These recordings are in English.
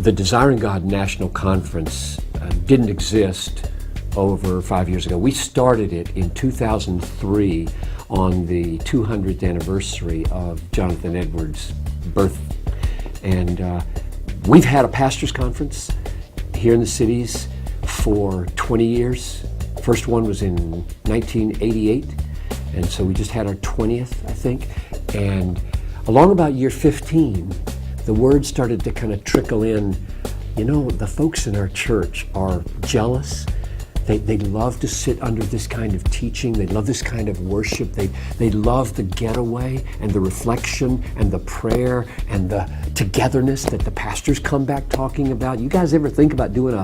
The Desiring God National Conference didn't exist over 5 years ago. We started it in 2003 on the 200th anniversary of Jonathan Edwards' birth. And we've had a pastor's conference here in the cities for 20 years. First one was in 1988, and so we just had our 20th, I think. And along about year 15, the word started to kind of trickle in. You know, the folks in our church are jealous. They love to sit under this kind of teaching. They love this kind of worship. They love the getaway and the reflection and the prayer and the togetherness that the pastors come back talking about. You guys ever think about doing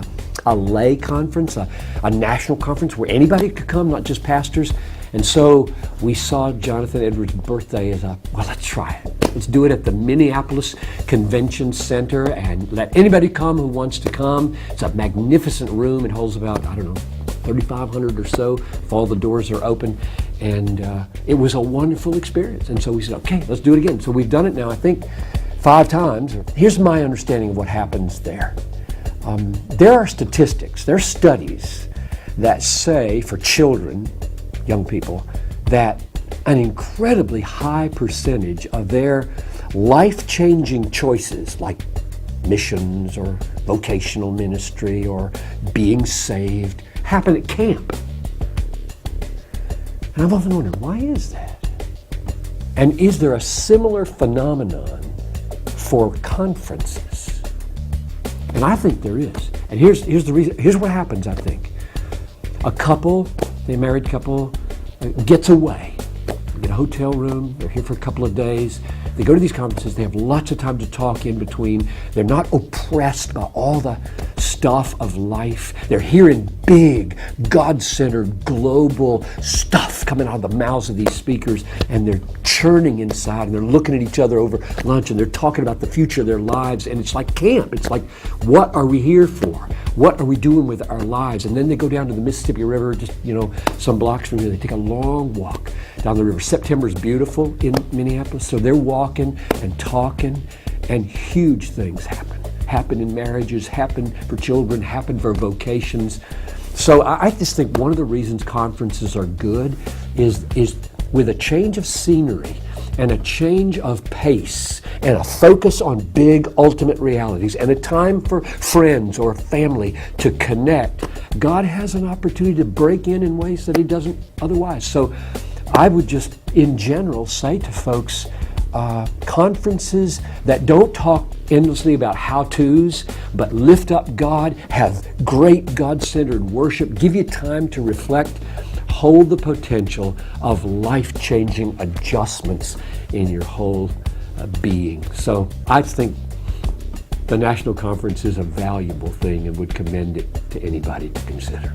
a lay conference, a national conference where anybody could come, not just pastors? And so we saw Jonathan Edwards' birthday as well, let's try it. Let's do it at the Minneapolis Convention Center and let anybody come who wants to come. It's a magnificent room. It holds about, 3,500 or so if all the doors are open. And it was a wonderful experience. And so we said, okay, let's do it again. So we've done it now, I think, 5 times. Here's my understanding of what happens there. There are statistics, there are studies that say for children, young people, that an incredibly high percentage of their life-changing choices, like missions or vocational ministry or being saved, happen at camp. And I've often wondered, why is that? And is there a similar phenomenon for conferences? And I think there is. And here's the reason. Here's what happens, I think. A couple, a married couple, gets away. They get a hotel room, they're here for a couple of days. They go to these conferences, they have lots of time to talk in between. They're not oppressed by all the stuff of life. They're hearing big, God-centered, global stuff coming out of the mouths of these speakers, and they're churning inside, and they're looking at each other over lunch, and they're talking about the future of their lives, and it's like camp. It's like, what are we here for? What are we doing with our lives? And then they go down to the Mississippi River, just, some blocks from here. They take a long walk down the river. September is beautiful in Minneapolis, so they're walking and talking, and huge things happen in marriages, happen for children, happen for vocations. So I just think one of the reasons conferences are good is with a change of scenery and a change of pace and a focus on big ultimate realities and a time for friends or family to connect, God has an opportunity to break in ways that He doesn't otherwise. So I would just, in general, say to folks, conferences that don't talk endlessly about how-tos, but lift up God, have great God-centered worship, give you time to reflect, hold the potential of life-changing adjustments in your whole being. So I think the National Conference is a valuable thing and would commend it to anybody to consider.